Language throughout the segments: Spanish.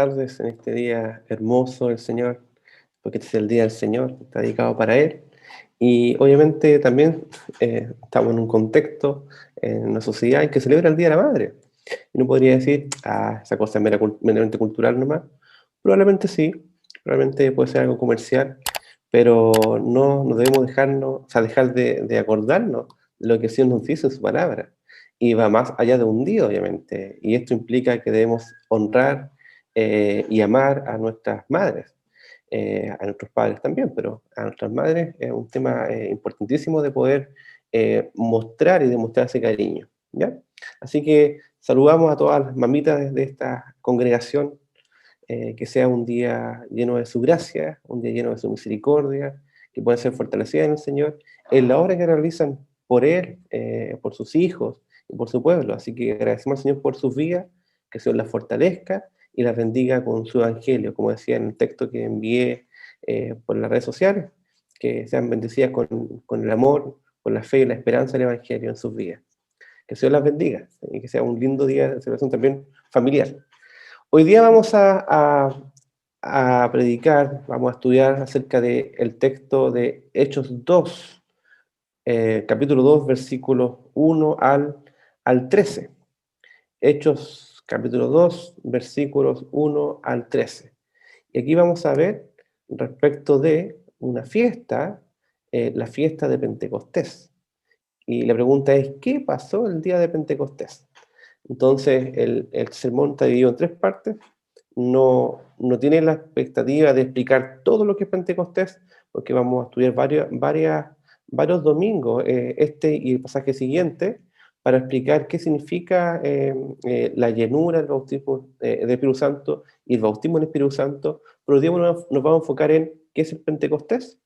tardes en este día hermoso del Señor, porque este es el día del Señor, está dedicado para Él. Y obviamente también estamos en un contexto, en una sociedad en que celebra el Día de la Madre. Y no podría decir, esa cosa es meramente cultural nomás. Probablemente sí, probablemente puede ser algo comercial, pero no debemos dejarnos, o sea, dejar de acordarnos de lo que el Señor nos dice en su palabra. Y va más allá de un día, obviamente. Y esto implica que debemos honrar y amar a nuestras madres, a nuestros padres también, pero a nuestras madres es un tema importantísimo de poder mostrar y demostrar ese cariño, ¿ya? Así que saludamos a todas las mamitas de esta congregación, que sea un día lleno de su gracia, un día lleno de su misericordia, que puedan ser fortalecidas en el Señor, en la obra que realizan por Él, por sus hijos y por su pueblo. Así que agradecemos al Señor por sus vidas, que el Señor las fortalezca y las bendiga con su evangelio, como decía en el texto que envié por las redes sociales, que sean bendecidas con el amor, con la fe y la esperanza del evangelio en sus vidas. Que el Señor las bendiga y que sea un lindo día de celebración también familiar. Hoy día vamos a predicar, vamos a estudiar acerca del texto de Hechos 2, capítulo 2, versículos 1 al 13. Hechos capítulo 2, versículos 1 al 13. Y aquí vamos a ver respecto de una fiesta, la fiesta de Pentecostés. Y la pregunta es, ¿qué pasó el día de Pentecostés? Entonces, el sermón está dividido en tres partes. No tiene la expectativa de explicar todo lo que es Pentecostés, porque vamos a estudiar varios domingos, este y el pasaje siguiente, para explicar qué significa la llenura del bautismo del Espíritu Santo y el bautismo en el Espíritu Santo. Pero hoy día nos vamos a enfocar en qué es el Pentecostés,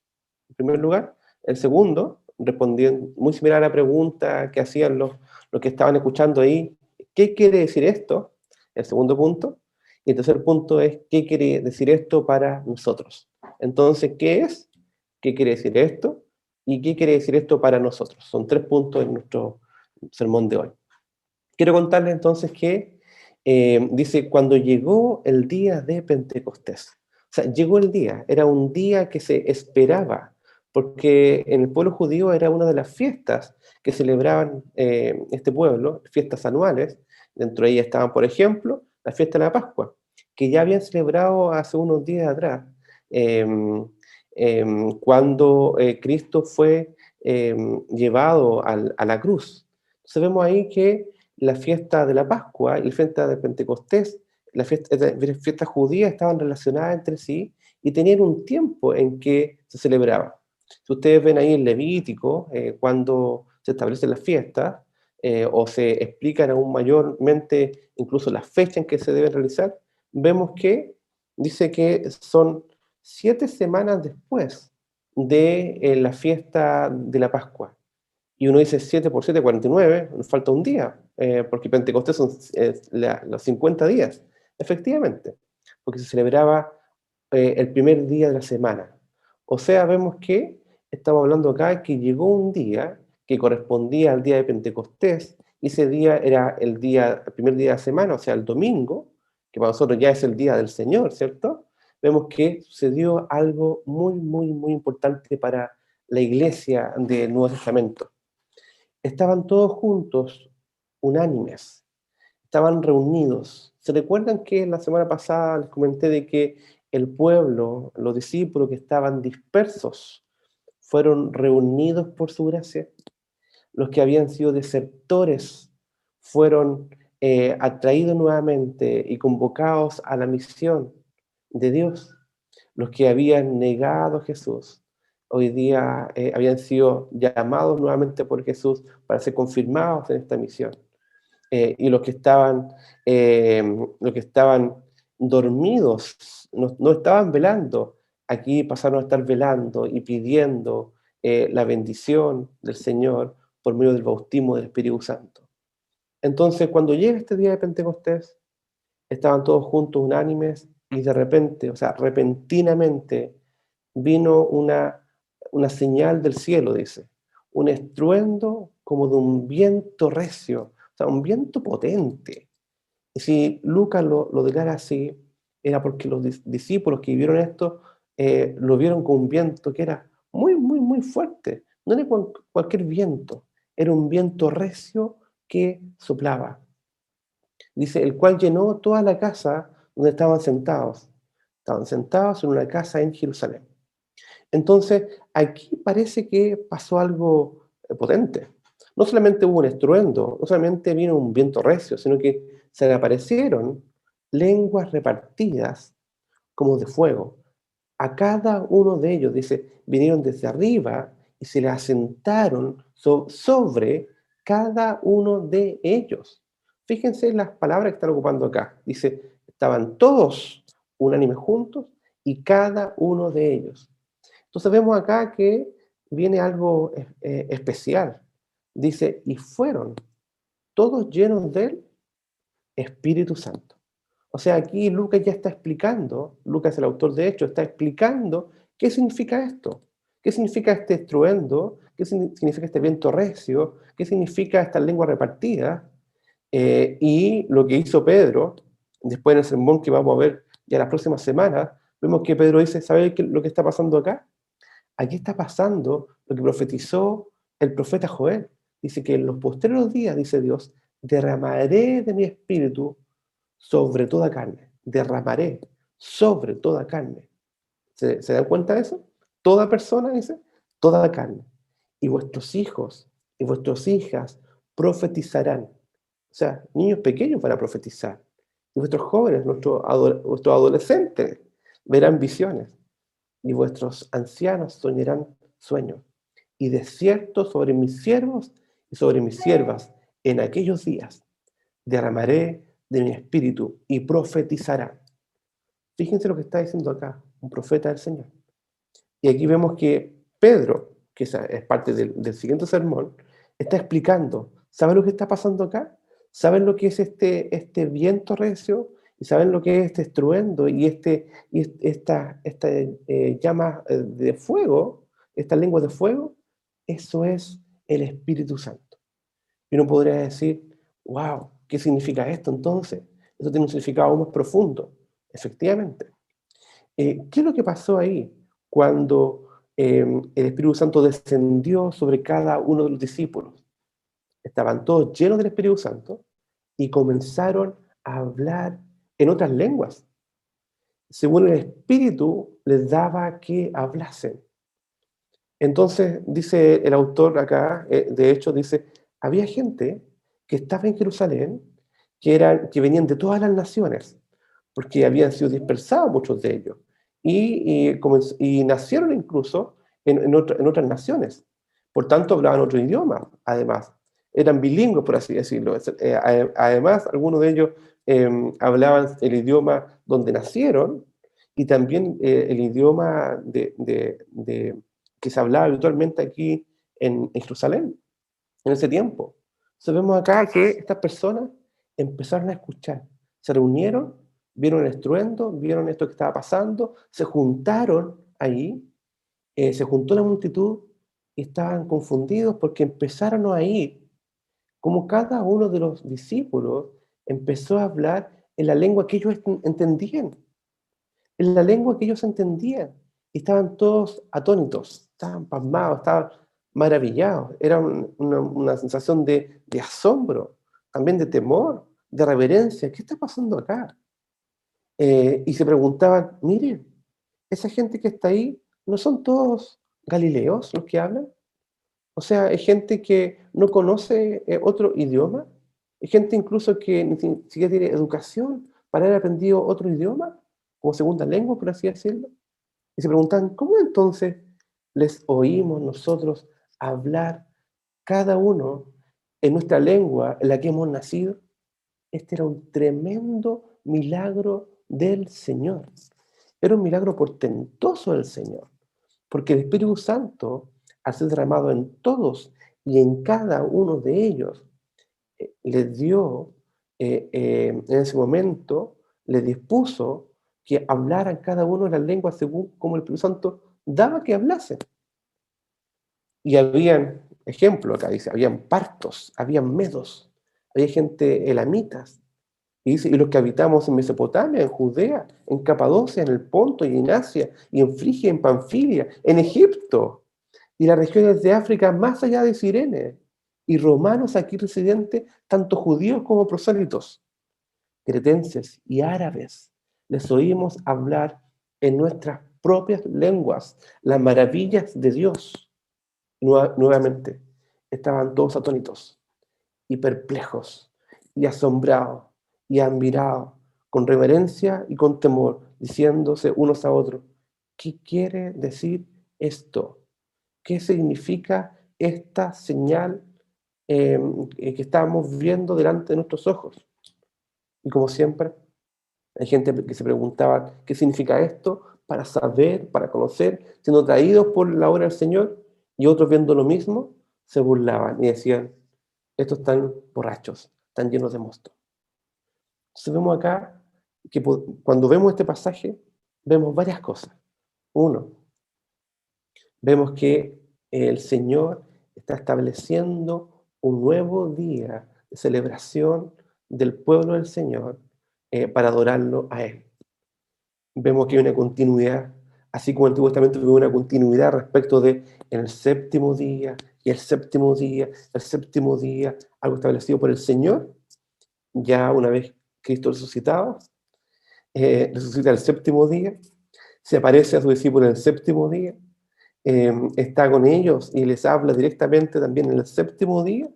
en primer lugar. El segundo, respondiendo muy similar a la pregunta que hacían los que estaban escuchando ahí, ¿qué quiere decir esto? El segundo punto. Y el tercer punto es, ¿qué quiere decir esto para nosotros? Entonces, ¿qué es? ¿Qué quiere decir esto? ¿Y qué quiere decir esto para nosotros? Son tres puntos en nuestro sermón de hoy. Quiero contarles entonces que dice, cuando llegó el día de Pentecostés. O sea, llegó el día, era un día que se esperaba, porque en el pueblo judío era una de las fiestas que celebraban este pueblo, fiestas anuales. Dentro de ellas estaban, por ejemplo, la fiesta de la Pascua, que ya habían celebrado hace unos días atrás, cuando Cristo fue llevado a la cruz. Entonces vemos ahí que la fiesta de la Pascua y la fiesta de Pentecostés, las fiestas judías estaban relacionadas entre sí y tenían un tiempo en que se celebraba. Si ustedes ven ahí en Levítico, cuando se establecen las fiestas, o se explican aún mayormente incluso las fechas en que se deben realizar, vemos que dice que son 7 semanas después de la fiesta de la Pascua. Y uno dice 7 por 7, 49, nos falta un día, porque Pentecostés son los 50 días, efectivamente, porque se celebraba el primer día de la semana. O sea, vemos que estamos hablando acá que llegó un día que correspondía al día de Pentecostés, y ese día era el primer día de la semana, o sea, el domingo, que para nosotros ya es el día del Señor, ¿cierto? Vemos que sucedió algo muy, muy, muy importante para la iglesia del Nuevo Testamento. Estaban todos juntos, unánimes, estaban reunidos. ¿Se recuerdan que la semana pasada les comenté de que el pueblo, los discípulos que estaban dispersos, fueron reunidos por su gracia? Los que habían sido desertores fueron atraídos nuevamente y convocados a la misión de Dios. Los que habían negado a Jesús hoy día habían sido llamados nuevamente por Jesús para ser confirmados en esta misión. Y eh, los que estaban dormidos, no estaban velando, aquí pasaron a estar velando y pidiendo la bendición del Señor por medio del bautismo del Espíritu Santo. Entonces, cuando llega este día de Pentecostés, estaban todos juntos, unánimes, y de repente, o sea, repentinamente, vino una señal del cielo, dice, un estruendo como de un viento recio, o sea, un viento potente. Y si Lucas lo declara así, era porque los discípulos que vieron esto lo vieron con un viento que era muy, muy, muy fuerte. No era cualquier viento, era un viento recio que soplaba. Dice, el cual llenó toda la casa donde estaban sentados. Estaban sentados en una casa en Jerusalén. Entonces, aquí parece que pasó algo potente. No solamente hubo un estruendo, no solamente vino un viento recio, sino que se le aparecieron lenguas repartidas como de fuego. A cada uno de ellos, dice, vinieron desde arriba y se le asentaron sobre cada uno de ellos. Fíjense en las palabras que están ocupando acá. Dice, estaban todos unánimes juntos y cada uno de ellos. Entonces vemos acá que viene algo especial. Dice, y fueron todos llenos del Espíritu Santo. O sea, aquí Lucas ya está explicando, Lucas el autor de Hechos, está explicando qué significa esto, qué significa este estruendo, qué significa este viento recio, qué significa esta lengua repartida, y lo que hizo Pedro, después en el sermón que vamos a ver ya las próximas semanas, vemos que Pedro dice, ¿sabe lo que está pasando acá? Aquí está pasando lo que profetizó el profeta Joel. Dice que en los postreros días, dice Dios, derramaré de mi espíritu sobre toda carne. Derramaré sobre toda carne. ¿Se dan cuenta de eso? Toda persona, dice, toda carne. Y vuestros hijos y vuestras hijas profetizarán. O sea, niños pequeños van a profetizar. Y vuestros jóvenes, vuestros adolescentes verán visiones y vuestros ancianos soñarán sueños. Y de cierto sobre mis siervos y sobre mis siervas en aquellos días derramaré de mi espíritu y profetizarán. Fíjense lo que está diciendo acá, un profeta del Señor. Y aquí vemos que Pedro, que es parte del siguiente sermón, está explicando, ¿saben lo que está pasando acá? ¿Saben lo que es este viento recio? ¿Y saben lo que es este estruendo y esta llama de fuego, esta lengua de fuego? Eso es el Espíritu Santo. Y uno podría decir, wow, ¿qué significa esto entonces? Eso tiene un significado aún más profundo. Efectivamente. ¿Qué es lo que pasó ahí cuando el Espíritu Santo descendió sobre cada uno de los discípulos? Estaban todos llenos del Espíritu Santo y comenzaron a hablar en otras lenguas. Según el Espíritu les daba que hablasen. Entonces, dice el autor acá, de hecho, dice, había gente que estaba en Jerusalén, que venían de todas las naciones, porque habían sido dispersados muchos de ellos, y nacieron incluso en otras naciones. Por tanto, hablaban otro idioma, además. Eran bilingües, por así decirlo. Además, algunos de ellos hablaban el idioma donde nacieron y también el idioma que se hablaba habitualmente aquí en Jerusalén, en ese tiempo. Entonces vemos acá que estas personas empezaron a escuchar, se reunieron, vieron el estruendo, vieron esto que estaba pasando, se juntaron ahí, se juntó la multitud y estaban confundidos porque empezaron a ir, como cada uno de los discípulos empezó a hablar en la lengua que ellos entendían, en la lengua que ellos entendían. Y estaban todos atónitos, estaban pasmados, estaban maravillados. Era una sensación de asombro, también de temor, de reverencia. ¿Qué está pasando acá? Y se preguntaban, miren, esa gente que está ahí, ¿no son todos galileos los que hablan? O sea, hay gente que no conoce otro idioma, hay gente incluso que ni siquiera tiene educación para haber aprendido otro idioma como segunda lengua, por así decirlo. Y se preguntan, ¿cómo entonces les oímos nosotros hablar cada uno en nuestra lengua en la que hemos nacido? Este era un tremendo milagro del Señor. Era un milagro portentoso del Señor, porque el Espíritu Santo, al ser derramado en todos y en cada uno de ellos, les dio, en ese momento, les dispuso que hablaran cada uno las lenguas según como el Espíritu Santo daba que hablasen. Y habían, ejemplo acá dice, habían partos, habían medos, había gente elamitas, Y dice, y los que habitamos en Mesopotamia, en Judea, en Capadocia, en el Ponto y en Asia, y en Frigia, en Panfilia, en Egipto, y las regiones de África más allá de Cirene, y romanos aquí residentes, tanto judíos como prosélitos, cretenses y árabes, les oímos hablar en nuestras propias lenguas las maravillas de Dios. Nuevamente, estaban todos atónitos y perplejos y asombrados y admirados, con reverencia y con temor, diciéndose unos a otros, ¿qué quiere decir esto? ¿Qué significa esta señal que estamos viendo delante de nuestros ojos? Y como siempre, hay gente que se preguntaba, ¿qué significa esto? Para saber, para conocer, siendo traídos por la obra del Señor, y otros viendo lo mismo, se burlaban y decían, estos están borrachos, están llenos de mosto. Entonces vemos acá que cuando vemos este pasaje, vemos varias cosas. Uno, vemos que el Señor está estableciendo un nuevo día de celebración del pueblo del Señor para adorarlo a Él. Vemos que hay una continuidad, así como el Antiguo Testamento tuvo una continuidad respecto de en el séptimo día, y el séptimo día, el séptimo día, algo establecido por el Señor, ya una vez Cristo resucitado, resucita el séptimo día, se aparece a su discípulo en el séptimo día, está con ellos y les habla directamente también en el séptimo día.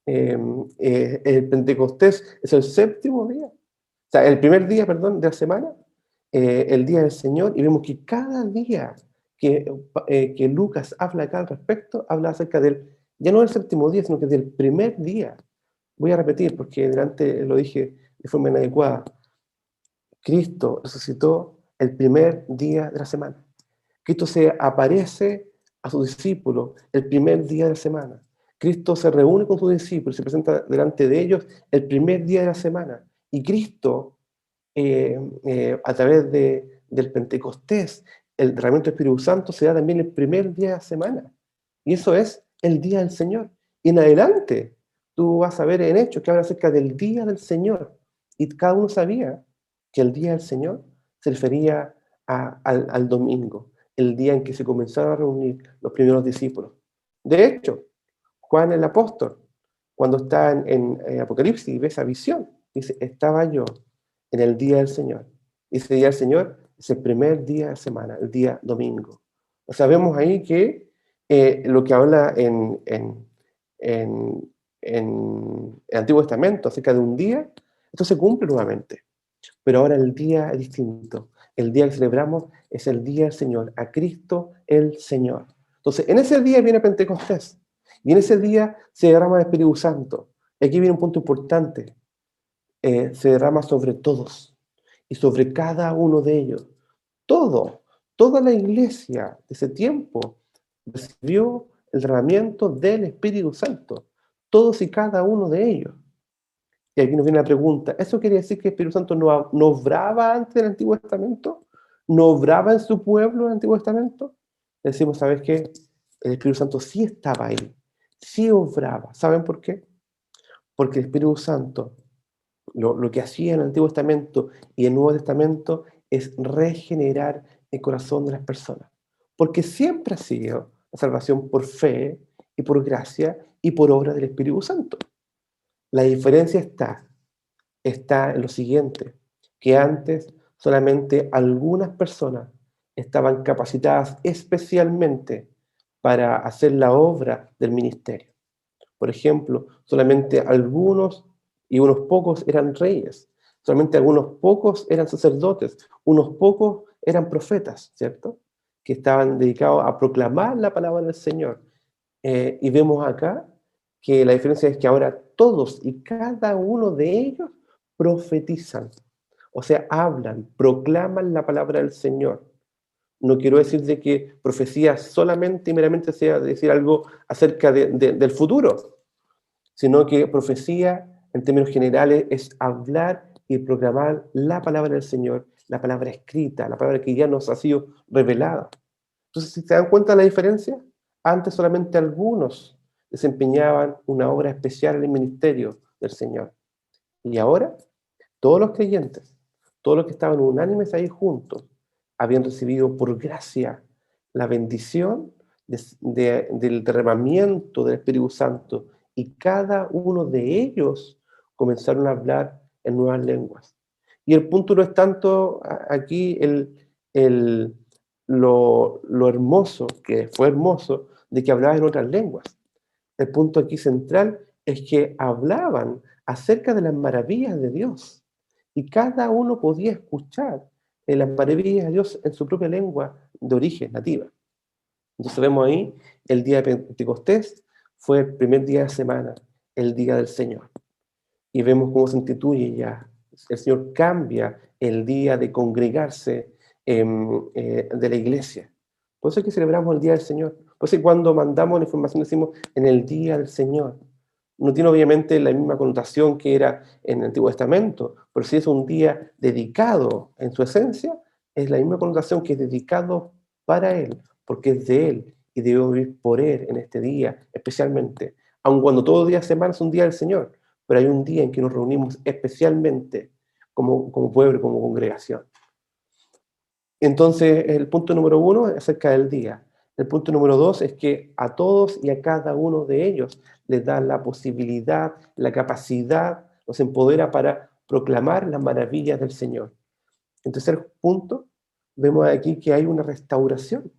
El Pentecostés es el séptimo día, o sea, el primer día, perdón, de la semana, el día del Señor, y vemos que cada día que Lucas habla acá al respecto, habla acerca del, ya no del séptimo día, sino que del primer día. Voy a repetir porque delante lo dije de forma inadecuada. Cristo resucitó el primer día de la semana. Cristo se aparece a sus discípulos el primer día de la semana. Cristo se reúne con sus discípulos, se presenta delante de ellos el primer día de la semana. Y Cristo, a través del Pentecostés, el derramamiento del Espíritu Santo se da también el primer día de la semana. Y eso es el día del Señor. Y en adelante, tú vas a ver en Hechos que habla acerca del día del Señor. Y cada uno sabía que el día del Señor se refería al domingo, el día en que se comenzaron a reunir los primeros discípulos. De hecho, Juan el apóstol, cuando está en Apocalipsis y ve esa visión, dice, estaba yo en el día del Señor. Y ese día del Señor es el primer día de la semana, el día domingo. O sea, vemos ahí que lo que habla en el Antiguo Testamento acerca de un día, esto se cumple nuevamente. Pero ahora el día es distinto. El día que celebramos es el día del Señor, a Cristo el Señor. Entonces, en ese día viene Pentecostés. Y en ese día se derrama el Espíritu Santo. Y aquí viene un punto importante. Se derrama sobre todos y sobre cada uno de ellos. Toda la iglesia de ese tiempo recibió el derramamiento del Espíritu Santo. Todos y cada uno de ellos. Y aquí nos viene la pregunta, ¿eso quiere decir que el Espíritu Santo no obraba antes del Antiguo Testamento? ¿No obraba en su pueblo en el Antiguo Testamento? Decimos, ¿sabes qué? El Espíritu Santo sí estaba ahí, sí obraba. ¿Saben por qué? Porque el Espíritu Santo, lo que hacía en el Antiguo Testamento y en el Nuevo Testamento es regenerar el corazón de las personas. Porque siempre ha sido la salvación por fe y por gracia y por obra del Espíritu Santo. La diferencia está en lo siguiente, que antes solamente algunas personas estaban capacitadas especialmente para hacer la obra del ministerio. Por ejemplo, solamente algunos y unos pocos eran reyes, solamente algunos pocos eran sacerdotes, unos pocos eran profetas, ¿cierto? Que estaban dedicados a proclamar la palabra del Señor. Y vemos acá que la diferencia es que ahora todos y cada uno de ellos profetizan, o sea, hablan, proclaman la palabra del Señor. No quiero decir de que profecía solamente y meramente sea decir algo acerca del futuro, sino que profecía en términos generales es hablar y proclamar la palabra del Señor, la palabra escrita, la palabra que ya nos ha sido revelada. Entonces, si se dan cuenta de la diferencia, antes solamente algunos desempeñaban una obra especial en el ministerio del Señor. Y ahora Todos los creyentes, todos los que estaban unánimes ahí juntos, habían recibido por gracia la bendición del derramamiento del Espíritu Santo, y cada uno de ellos comenzaron a hablar en nuevas lenguas. Y el punto no es tanto aquí lo hermoso, que fue hermoso, de que hablaban en otras lenguas. El punto aquí central es que hablaban acerca de las maravillas de Dios, y cada uno podía escuchar las maravillas de Dios en su propia lengua de origen nativa. Entonces vemos ahí el día de Pentecostés fue el primer día de la semana, el día del Señor. Y vemos cómo se instituye ya. El Señor cambia el día de congregarse de la iglesia. Por eso es que celebramos el día del Señor. Por eso es que cuando mandamos la información decimos en el día del Señor. No tiene obviamente la misma connotación que era en el Antiguo Testamento, pero si es un día dedicado en su esencia, es la misma connotación que es dedicado para Él, porque es de Él y debemos vivir por Él en este día, especialmente, aun cuando todo día de semana es un día del Señor, pero hay un día en que nos reunimos especialmente como pueblo, como congregación. Entonces, el punto número 1 es acerca del día. El punto número 2 es que a todos y a cada uno de ellos les da la posibilidad, la capacidad, los empodera para proclamar las maravillas del Señor. En tercer punto, vemos aquí que hay una restauración.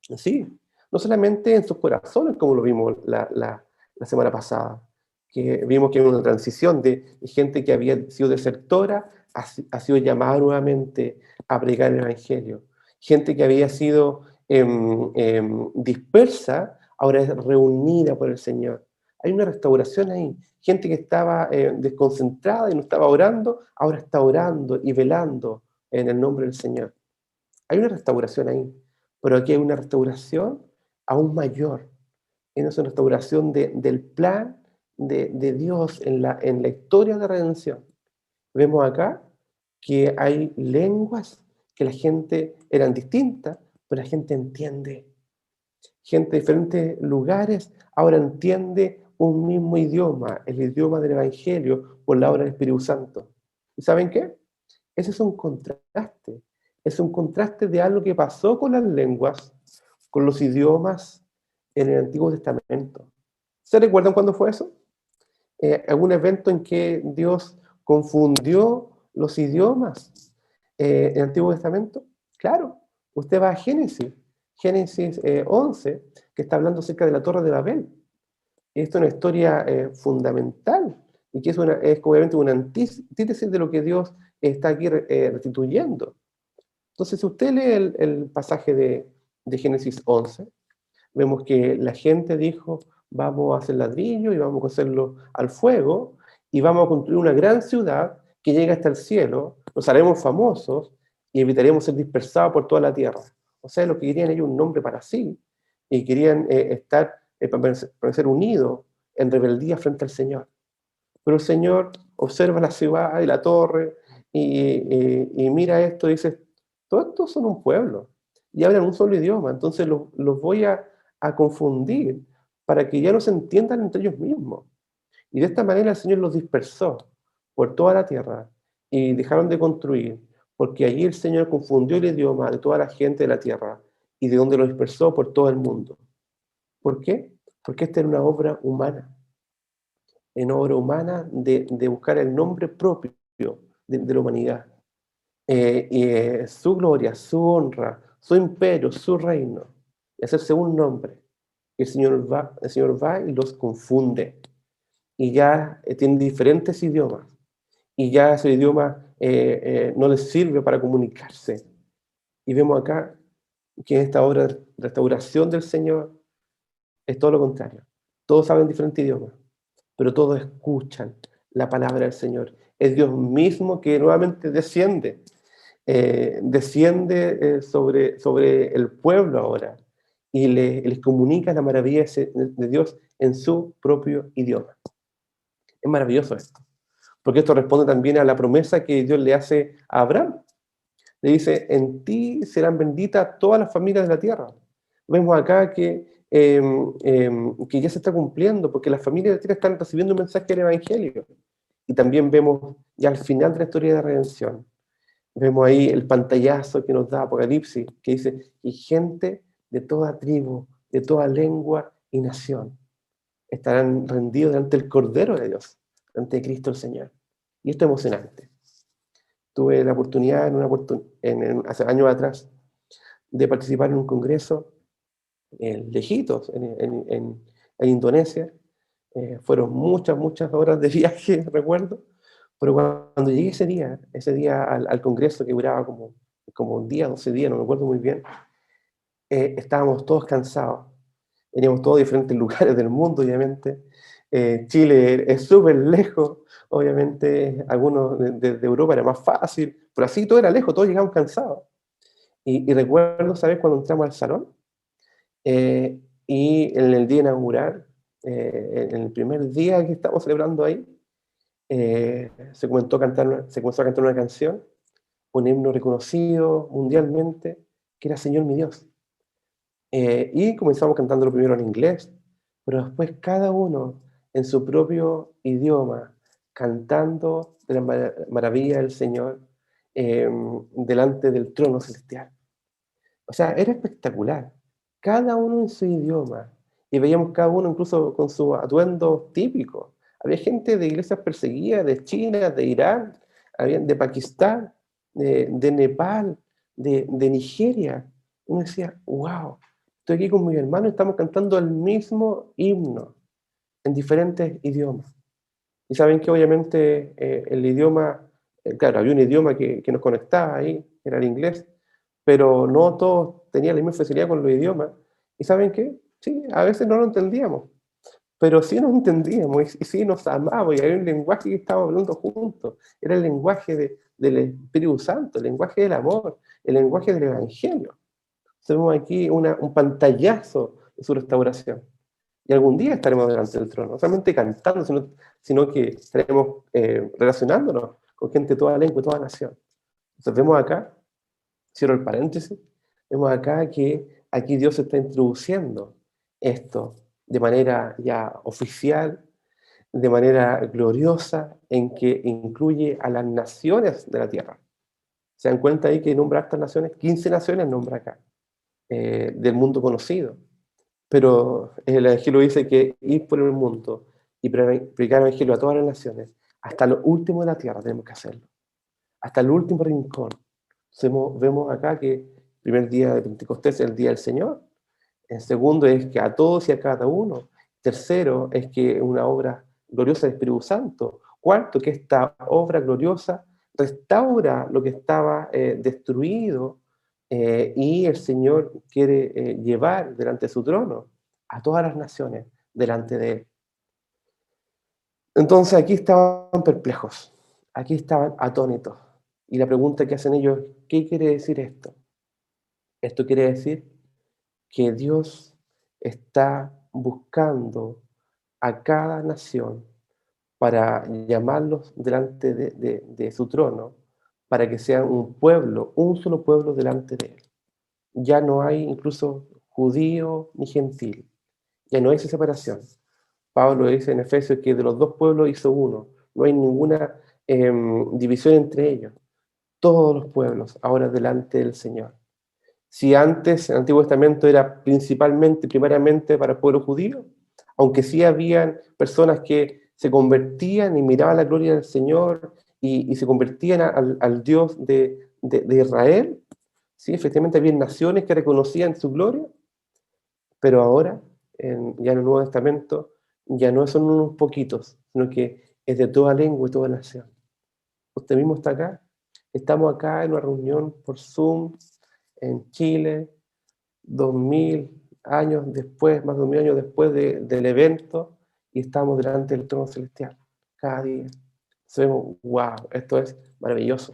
Sí, no solamente en sus corazones, como lo vimos la semana pasada, que vimos que hay una transición de gente que había sido desertora, ha sido llamada nuevamente a predicar el Evangelio. Gente que había sido dispersa, ahora es reunida por el Señor. Hay una restauración ahí. Gente que estaba desconcentrada y no estaba orando, ahora está orando y velando en el nombre del Señor. Hay una restauración ahí, pero aquí hay una restauración aún mayor. Es una restauración del plan de Dios en la historia de redención. Vemos acá que hay lenguas que la gente eran distintas, pero la gente entiende. Gente de diferentes lugares ahora entiende un mismo idioma, el idioma del Evangelio, por la obra del Espíritu Santo. ¿Y saben qué? Ese es un contraste. Es un contraste de algo que pasó con las lenguas, con los idiomas en el Antiguo Testamento. ¿Se recuerdan cuándo fue eso? ¿Algún evento en que Dios confundió los idiomas en el Antiguo Testamento? Claro, usted va a Génesis 11, que está hablando acerca de la Torre de Babel. Esto es una historia fundamental y que es obviamente una antítesis de lo que Dios está aquí restituyendo. Entonces, si usted lee el pasaje de Génesis 11, vemos que la gente dijo, vamos a hacer ladrillo y vamos a hacerlo al fuego y vamos a construir una gran ciudad que llegue hasta el cielo, nos haremos famosos y evitaremos ser dispersados por toda la tierra. O sea, lo que querían ellos un nombre para sí y querían permanecer unidos en rebeldía frente al Señor. Pero el Señor observa la ciudad y la torre y mira esto y dice, todos estos son un pueblo y hablan un solo idioma, entonces los voy a confundir para que ya no se entiendan entre ellos mismos. Y de esta manera el Señor los dispersó por toda la tierra y dejaron de construir, porque allí el Señor confundió el idioma de toda la gente de la tierra y de donde los dispersó por todo el mundo. ¿Por qué? Porque esta era una obra humana, en obra humana de buscar el nombre propio de la humanidad. Su gloria, su honra, su imperio, su reino, y hacerse un nombre. El Señor va y los confunde. Y ya tienen diferentes idiomas. Y ya ese idioma no les sirve para comunicarse. Y vemos acá que en esta obra de restauración del Señor es todo lo contrario. Todos saben diferentes idiomas, pero todos escuchan la palabra del Señor. Es Dios mismo que nuevamente desciende sobre el pueblo ahora y les comunica la maravilla de Dios en su propio idioma. Es maravilloso esto, porque esto responde también a la promesa que Dios le hace a Abraham. Le dice, en ti serán benditas todas las familias de la tierra. Vemos acá que ya se está cumpliendo, porque las familias de la tierra están recibiendo un mensaje del Evangelio. Y también vemos ya al final de la historia de redención, vemos ahí el pantallazo que nos da Apocalipsis, que dice, y gente de toda tribu, de toda lengua y nación, estarán rendidos delante del Cordero de Dios, ante Cristo el Señor. Y esto es emocionante. Tuve la oportunidad hace años atrás de participar en un congreso lejitos, en Indonesia. Fueron muchas horas de viaje, recuerdo, pero cuando llegué ese día al congreso que duraba como un día, 12 días, no me acuerdo muy bien, estábamos todos cansados. Veníamos todos de diferentes lugares del mundo, obviamente. Chile es súper lejos, obviamente, algunos de Europa era más fácil, pero así todo era lejos, todos llegamos cansados. Y recuerdo, ¿sabes? Cuando entramos al salón, y en el día inaugural, en el primer día que estamos celebrando ahí, se comenzó a cantar una canción, un himno reconocido mundialmente, que era Señor mi Dios. Y comenzamos cantándolo primero en inglés, pero después cada uno en su propio idioma, cantando de la maravilla del Señor delante del trono celestial. O sea, era espectacular. Cada uno en su idioma. Y veíamos cada uno incluso con su atuendo típico. Había gente de iglesias perseguidas, de China, de Irán, había de Pakistán, de Nepal, de Nigeria. Uno decía, wow, estoy aquí con mis hermanos, estamos cantando el mismo himno en diferentes idiomas. Y saben que obviamente el idioma, claro, había un idioma que nos conectaba ahí, que era el inglés, pero no todos tenían la misma facilidad con los idiomas. ¿Y saben qué? Sí, a veces no lo entendíamos, pero sí nos entendíamos y sí nos amábamos y había un lenguaje que estábamos hablando juntos. Era el lenguaje del Espíritu Santo, el lenguaje del amor, el lenguaje del Evangelio. Tenemos aquí un pantallazo de su restauración. Y algún día estaremos delante del trono, no solamente cantando, sino que estaremos relacionándonos con gente de toda lengua y toda nación. Entonces vemos acá, cierro el paréntesis, vemos acá que aquí Dios está introduciendo esto de manera ya oficial, de manera gloriosa, en que incluye a las naciones de la tierra. Se dan cuenta ahí que nombra estas naciones, 15 naciones nombra acá, del mundo conocido. Pero el Evangelio dice que ir por el mundo y predicar el Evangelio a todas las naciones, hasta lo último de la tierra tenemos que hacerlo, hasta el último rincón. Vemos acá que el primer día de Pentecostés es el día del Señor, el segundo es que a todos y a cada uno, tercero es que es una obra gloriosa del Espíritu Santo, cuarto que esta obra gloriosa restaura lo que estaba destruido, y el Señor quiere llevar delante de su trono a todas las naciones delante de Él. Entonces aquí estaban perplejos, aquí estaban atónitos. Y la pregunta que hacen ellos, ¿qué quiere decir esto? Esto quiere decir que Dios está buscando a cada nación para llamarlos delante de su trono, para que sean un pueblo, un solo pueblo delante de Él. Ya no hay incluso judío ni gentil, ya no hay esa separación. Pablo dice en Efesios que de los dos pueblos hizo uno, no hay ninguna división entre ellos. Todos los pueblos ahora delante del Señor. Si antes el Antiguo Testamento era principalmente, primariamente para el pueblo judío, aunque sí habían personas que se convertían y miraban la gloria del Señor y se convertían al Dios de Israel, sí, efectivamente había naciones que reconocían su gloria, pero ahora, ya en el Nuevo Testamento, ya no son unos poquitos, sino que es de toda lengua y toda nación. Usted mismo está acá, estamos acá en una reunión por Zoom en Chile, 2000 años después, más de 2000 años después del evento, y estamos delante del trono celestial, cada día. Sabemos, wow, esto es maravilloso.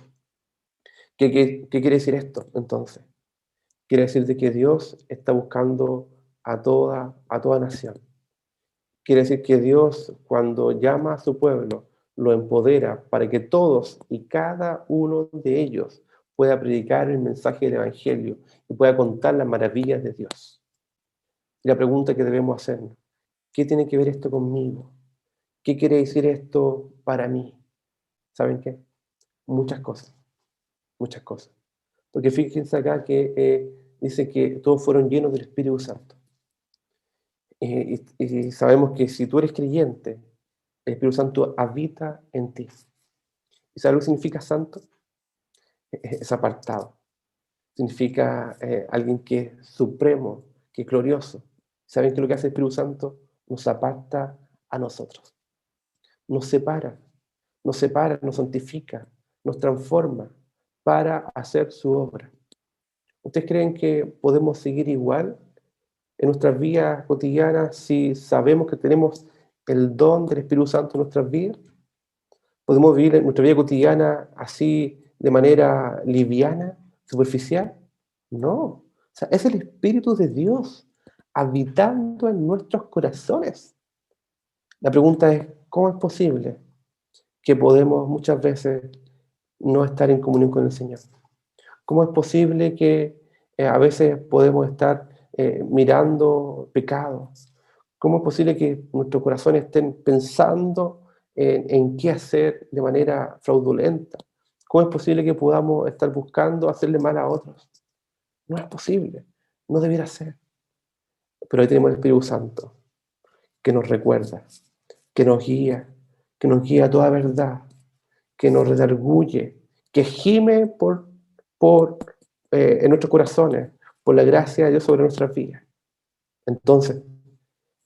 ¿Qué quiere decir esto entonces? Quiere decir de que Dios está buscando a toda nación. Quiere decir que Dios, cuando llama a su pueblo, lo empodera para que todos y cada uno de ellos pueda predicar el mensaje del Evangelio y pueda contar las maravillas de Dios. Y la pregunta que debemos hacernos, ¿qué tiene que ver esto conmigo? ¿Qué quiere decir esto para mí? ¿Saben qué? Muchas cosas, muchas cosas. Porque fíjense acá que dice que todos fueron llenos del Espíritu Santo. Y sabemos que si tú eres creyente, el Espíritu Santo habita en ti. ¿Y sabes lo que significa santo? Es apartado. Significa alguien que es supremo, que es glorioso. ¿Saben qué es lo que hace el Espíritu Santo? Nos aparta a nosotros. Nos separa, nos santifica, nos transforma para hacer su obra. ¿Ustedes creen que podemos seguir igual en nuestras vidas cotidianas si sabemos que tenemos el don del Espíritu Santo en nuestras vidas? ¿Podemos vivir en nuestra vida cotidiana así de manera liviana, superficial? No. O sea, es el Espíritu de Dios habitando en nuestros corazones. La pregunta es, ¿cómo es posible que podemos muchas veces no estar en comunión con el Señor? ¿Cómo es posible que a veces podemos estar mirando pecados? ¿Cómo es posible que nuestros corazones estén pensando en qué hacer de manera fraudulenta? ¿Cómo es posible que podamos estar buscando hacerle mal a otros? No es posible, no debiera ser. Pero ahí tenemos el Espíritu Santo, que nos recuerda, que nos guía a toda verdad, que nos redarguye, que gime por en nuestros corazones, por la gracia de Dios sobre nuestras vidas. Entonces,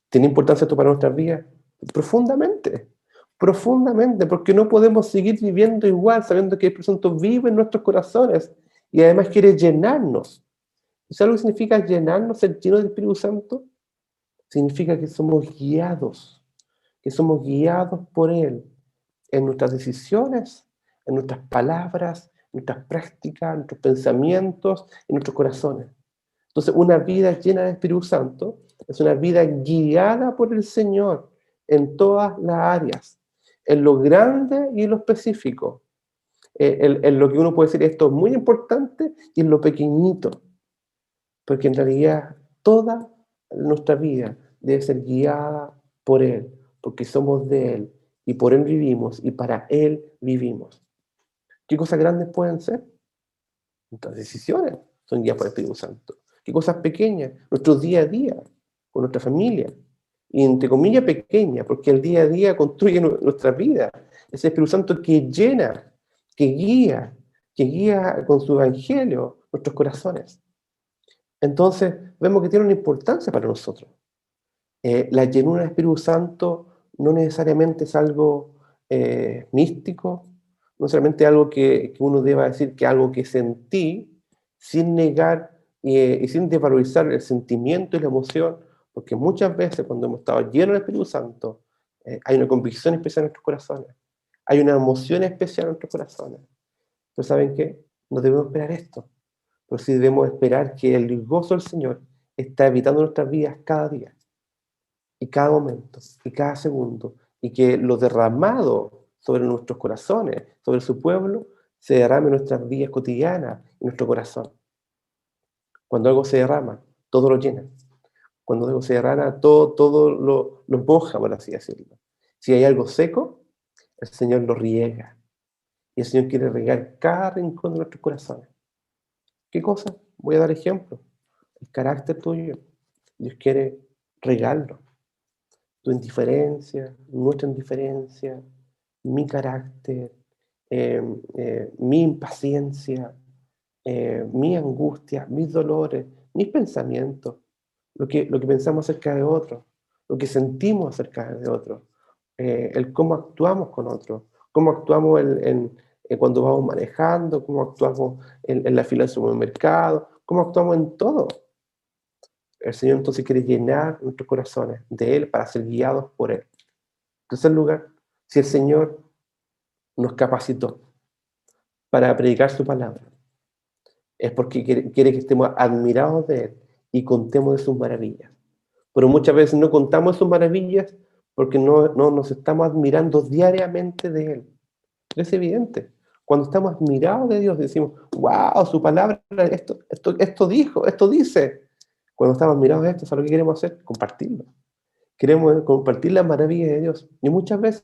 ¿tiene importancia esto para nuestras vidas? Profundamente, profundamente, porque no podemos seguir viviendo igual, sabiendo que el Espíritu Santo vive en nuestros corazones y además quiere llenarnos. ¿Sabes lo que significa llenarnos, ser lleno del Espíritu Santo? Significa que somos guiados por Él en nuestras decisiones, en nuestras palabras, en nuestras prácticas, en nuestros pensamientos, en nuestros corazones. Entonces, una vida llena de Espíritu Santo es una vida guiada por el Señor en todas las áreas, en lo grande y en lo específico, en lo que uno puede decir esto es muy importante y en lo pequeñito, porque en realidad toda nuestra vida debe ser guiada por Él, porque somos de Él y por Él vivimos y para Él vivimos. ¿Qué cosas grandes pueden ser? Nuestras decisiones son guiadas por el Espíritu Santo. ¿Qué cosas pequeñas? Nuestro día a día, con nuestra familia. Y entre comillas pequeña, porque el día a día construye nuestra vida. Es el Espíritu Santo que llena, que guía con su evangelio nuestros corazones. Entonces, vemos que tiene una importancia para nosotros. La llenura del Espíritu Santo no necesariamente es algo místico, no necesariamente algo que uno deba decir que algo que sentí, sin negar y sin desvalorizar el sentimiento y la emoción, porque muchas veces cuando hemos estado llenos del Espíritu Santo, hay una convicción especial en nuestros corazones, hay una emoción especial en nuestros corazones. Pero ¿saben qué? No debemos esperar esto, pero sí debemos esperar que el gozo del Señor está habitando nuestras vidas cada día y cada momento, y cada segundo, y que lo derramado sobre nuestros corazones, sobre su pueblo, se derrame en nuestras vidas cotidianas, en nuestro corazón. Cuando algo se derrama, todo lo llena. Cuando algo se derrama, todo lo moja, por así decirlo. Si hay algo seco, el Señor lo riega. Y el Señor quiere regar cada rincón de nuestros corazones. ¿Qué cosa? Voy a dar ejemplo. El carácter tuyo. Dios quiere regarlo. Tu indiferencia, nuestra indiferencia, mi carácter, mi impaciencia, mi angustia, mis dolores, mis pensamientos, lo que pensamos acerca de otros, lo que sentimos acerca de otros, el cómo actuamos con otros, cómo actuamos cuando vamos manejando, cómo actuamos en la fila del supermercado, cómo actuamos en todo. El Señor entonces quiere llenar nuestros corazones de Él para ser guiados por Él. En tercer lugar, si el Señor nos capacitó para predicar su palabra, es porque quiere que estemos admirados de Él y contemos de sus maravillas. Pero muchas veces no contamos de sus maravillas porque no nos estamos admirando diariamente de Él. Es evidente. Cuando estamos admirados de Dios, decimos, wow, su palabra, esto dijo, esto dice. Cuando estamos admirados de esto, ¿sabes lo que queremos hacer? Compartirlo. Queremos compartir las maravillas de Dios. Y muchas veces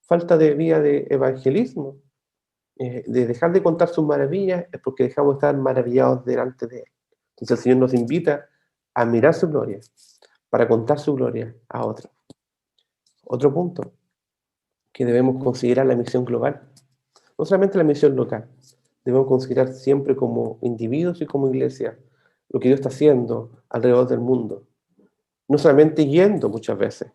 falta de vía de evangelismo, de dejar de contar sus maravillas, es porque dejamos de estar maravillados delante de Él. Entonces el Señor nos invita a mirar su gloria, para contar su gloria a otros. Otro punto, que debemos considerar la misión global, no solamente la misión local, debemos considerar siempre como individuos y como iglesia lo que Dios está haciendo alrededor del mundo. No solamente yendo muchas veces,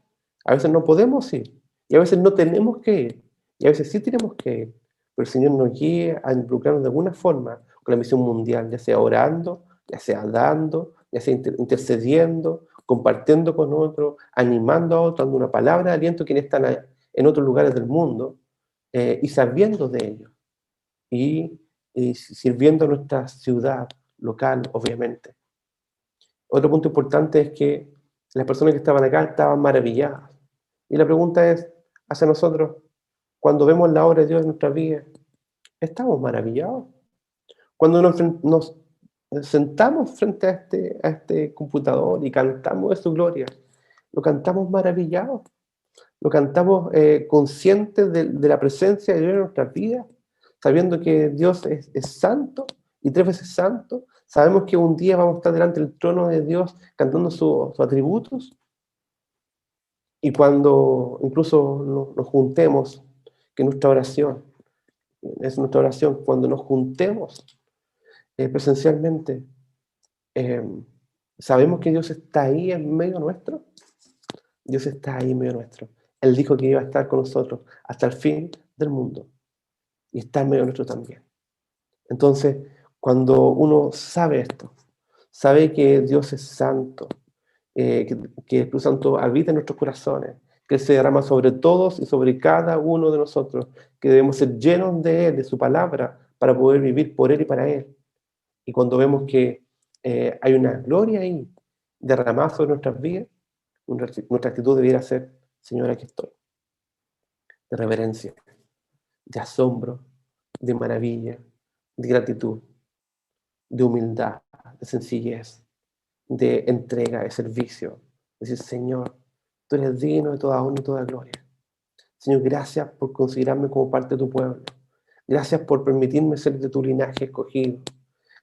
a veces no podemos ir, y a veces no tenemos que ir, y a veces sí tenemos que ir, pero el Señor nos guía a involucrarnos de alguna forma con la misión mundial, ya sea orando, ya sea dando, ya sea intercediendo, compartiendo con otros, animando a otros, dando una palabra de aliento a quienes están en otros lugares del mundo, y sabiendo de ellos, y, y sirviendo a nuestra ciudad local, obviamente. Otro punto importante es que las personas que estaban acá estaban maravilladas. Y la pregunta es hacia nosotros, cuando vemos la obra de Dios en nuestra vida, ¿estamos maravillados? Cuando nos sentamos frente a este computador y cantamos de su gloria, ¿lo cantamos maravillados? ¿Lo cantamos conscientes de la presencia de Dios en nuestras vidas? Sabiendo que Dios es santo y 3 veces santo. Sabemos que un día vamos a estar delante del trono de Dios cantando sus atributos. Y cuando incluso nos juntemos, que nuestra oración, es nuestra oración, cuando nos juntemos presencialmente, eh, sabemos que Dios está ahí en medio nuestro. Dios está ahí en medio nuestro. Él dijo que iba a estar con nosotros hasta el fin del mundo. Y está en medio nuestro también. Entonces, cuando uno sabe esto, sabe que Dios es santo, que el Espíritu Santo habita en nuestros corazones, que Él se derrama sobre todos y sobre cada uno de nosotros, que debemos ser llenos de Él, de su palabra, para poder vivir por Él y para Él. Y cuando vemos que hay una gloria ahí derramada sobre nuestras vidas, nuestra actitud debiera ser, Señor, aquí estoy, de reverencia, de asombro, de maravilla, de gratitud, de humildad, de sencillez, de entrega, de servicio. Decir, Señor, tú eres digno de toda honra y toda gloria. Señor, gracias por considerarme como parte de tu pueblo. Gracias por permitirme ser de tu linaje escogido.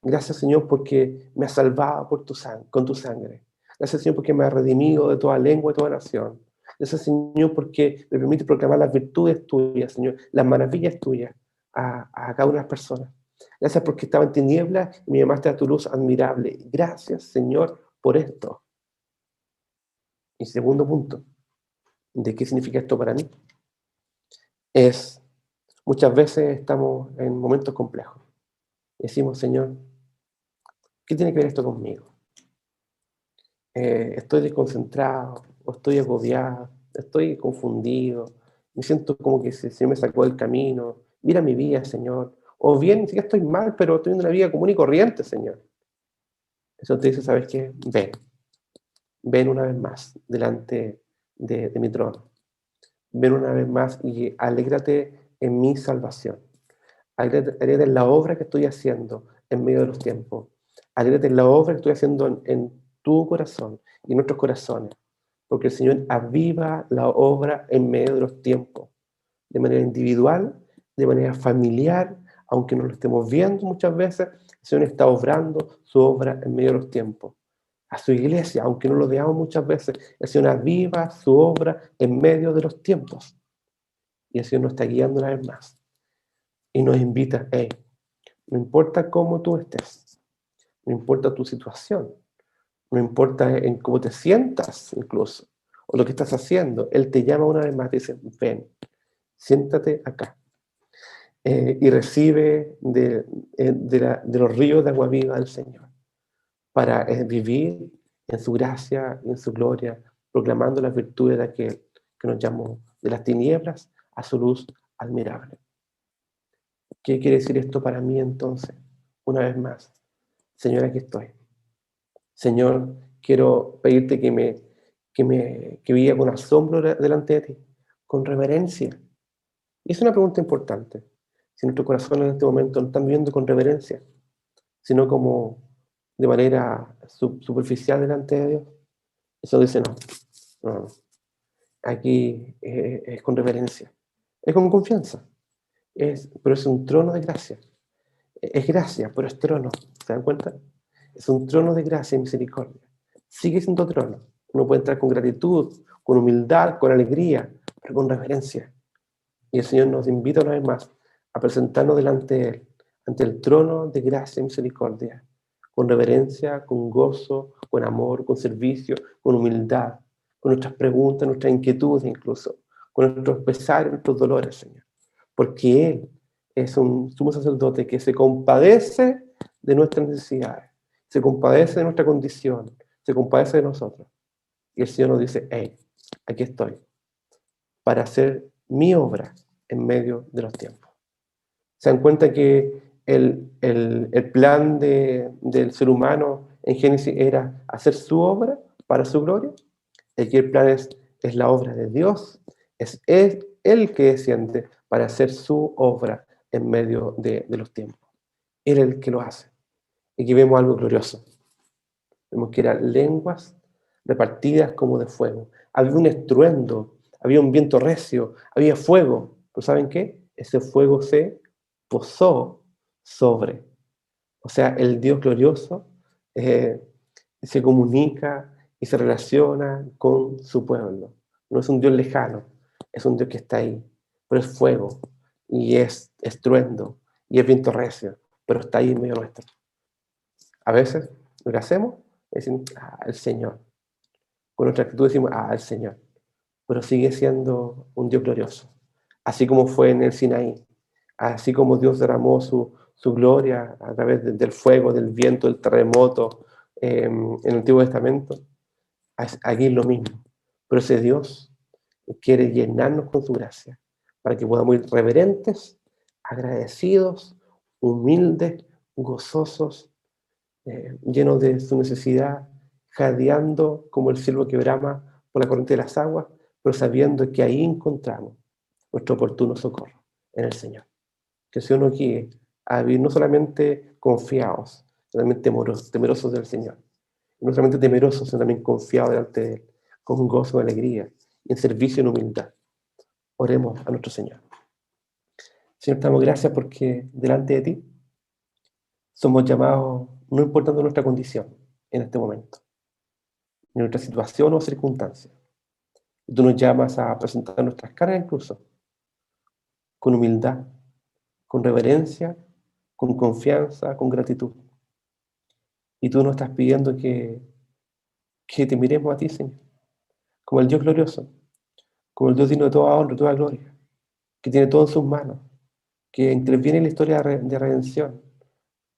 Gracias, Señor, porque me has salvado con tu sangre. Gracias, Señor, porque me has redimido de toda lengua y toda nación. Gracias, Señor, porque me permite proclamar las virtudes tuyas, Señor, las maravillas tuyas a cada una de las personas. Gracias porque estaba en tinieblas y me llamaste a tu luz admirable. Gracias, Señor, por esto. Y segundo punto, ¿de qué significa esto para mí? Es, muchas veces estamos en momentos complejos. Decimos, Señor, ¿qué tiene que ver esto conmigo? Estoy desconcentrado, o estoy agobiado, estoy confundido, me siento como que se me sacó del camino. Mira mi vida, Señor. O bien, ni siquiera estoy mal, pero estoy en una vida común y corriente, Señor. Eso te dice, ¿sabes qué? Ven una vez más delante de mi trono. Ven una vez más y alégrate en mi salvación. Alégrate en la obra que estoy haciendo en medio de los tiempos. Alégrate en la obra que estoy haciendo en tu corazón y en nuestros corazones. Porque el Señor aviva la obra en medio de los tiempos. De manera individual, de manera familiar, aunque no lo estemos viendo muchas veces, el Señor está obrando su obra en medio de los tiempos. A su iglesia, aunque no lo veamos muchas veces, el Señor aviva su obra en medio de los tiempos. Y el Señor nos está guiando una vez más. Y nos invita, hey, no importa cómo tú estés, no importa tu situación, no importa en cómo te sientas incluso, o lo que estás haciendo, Él te llama una vez más y dice, ven, siéntate acá. Y recibe de los ríos de agua viva del Señor para vivir en su gracia y en su gloria, proclamando las virtudes de aquel que nos llamó de las tinieblas a su luz admirable. ¿Qué quiere decir esto para mí entonces? Una vez más, Señor, aquí estoy. Señor, quiero pedirte que viva con asombro delante de ti, con reverencia. Y es una pregunta importante. Si nuestros corazones en este momento no están viviendo con reverencia, sino como de manera superficial delante de Dios, eso dice no. Aquí es con reverencia. Es con confianza. Pero es un trono de gracia. Es gracia, pero es trono. ¿Se dan cuenta? Es un trono de gracia y misericordia. Sigue siendo trono. Uno puede entrar con gratitud, con humildad, con alegría, pero con reverencia. Y el Señor nos invita una vez más a presentarnos delante de Él, ante el trono de gracia y misericordia, con reverencia, con gozo, con amor, con servicio, con humildad, con nuestras preguntas, nuestras inquietudes incluso, con nuestros pesares, nuestros dolores, Señor. Porque Él es un sumo sacerdote que se compadece de nuestras necesidades, se compadece de nuestra condición, se compadece de nosotros. Y el Señor nos dice, hey, aquí estoy, para hacer mi obra en medio de los tiempos. Se dan cuenta que el plan del ser humano en Génesis era hacer su obra para su gloria. Aquí el plan es la obra de Dios, es Él que desciende para hacer su obra en medio de los tiempos. Él es el que lo hace. Y aquí vemos algo glorioso. Vemos que eran lenguas repartidas como de fuego. Había un estruendo, había un viento recio, había fuego. ¿Pero saben qué? Ese fuego se posó sobre. O sea, el Dios glorioso se comunica y se relaciona con su pueblo. No es un Dios lejano, es un Dios que está ahí. Pero es fuego, y es estruendo, y es viento recio, pero está ahí en medio nuestro. A veces lo que hacemos es decir, el Señor. Con nuestra actitud decimos, el Señor. Pero sigue siendo un Dios glorioso. Así como fue en el Sinaí. Así como Dios derramó su gloria a través del fuego, del viento, del terremoto en el Antiguo Testamento. Aquí es lo mismo. Pero ese Dios quiere llenarnos con su gracia para que podamos ir reverentes, agradecidos, humildes, gozosos, llenos de su necesidad, jadeando como el cielo que brama por la corriente de las aguas, pero sabiendo que ahí encontramos nuestro oportuno socorro en el Señor. Que el Señor nos guíe a vivir no solamente confiados, sino también temerosos del Señor. Y no solamente temerosos, sino también confiados delante de Él, con gozo y alegría, y en servicio y en humildad. Oremos a nuestro Señor. Señor, te damos gracias porque delante de ti somos llamados, no importando nuestra condición en este momento, ni nuestra situación o circunstancia. Y tú nos llamas a presentar nuestras caras incluso, con humildad, con reverencia, con confianza, con gratitud. Y tú nos estás pidiendo que te miremos a ti, Señor, como el Dios glorioso, como el Dios digno de toda honra, toda gloria, que tiene todo en sus manos, que interviene en la historia de redención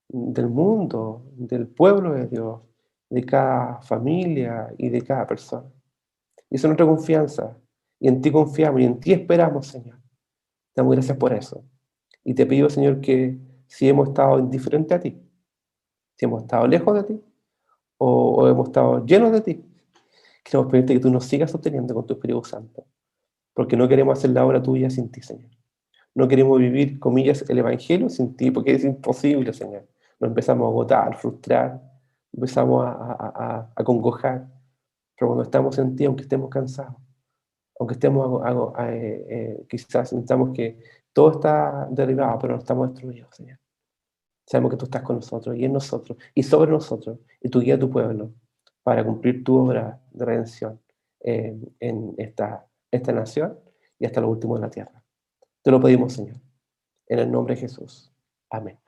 del mundo, del pueblo de Dios, de cada familia y de cada persona. Y esa es nuestra confianza, y en ti confiamos, y en ti esperamos, Señor. Te damos gracias por eso. Y te pido, Señor, que si hemos estado indiferentes a ti, si hemos estado lejos de ti, o hemos estado llenos de ti, queremos pedirte que tú nos sigas sosteniendo con tu Espíritu Santo, porque no queremos hacer la obra tuya sin ti, Señor. No queremos vivir, comillas, el Evangelio sin ti, porque es imposible, Señor. Nos empezamos a agotar, frustrar, empezamos a congojar, pero cuando estamos en ti, aunque estemos cansados, aunque estemos, quizás sintamos que todo está derribado, pero no estamos destruidos, Señor. Sabemos que tú estás con nosotros y en nosotros y sobre nosotros, y tú guías a tu pueblo para cumplir tu obra de redención en esta nación y hasta lo último de la tierra. Te lo pedimos, Señor, en el nombre de Jesús. Amén.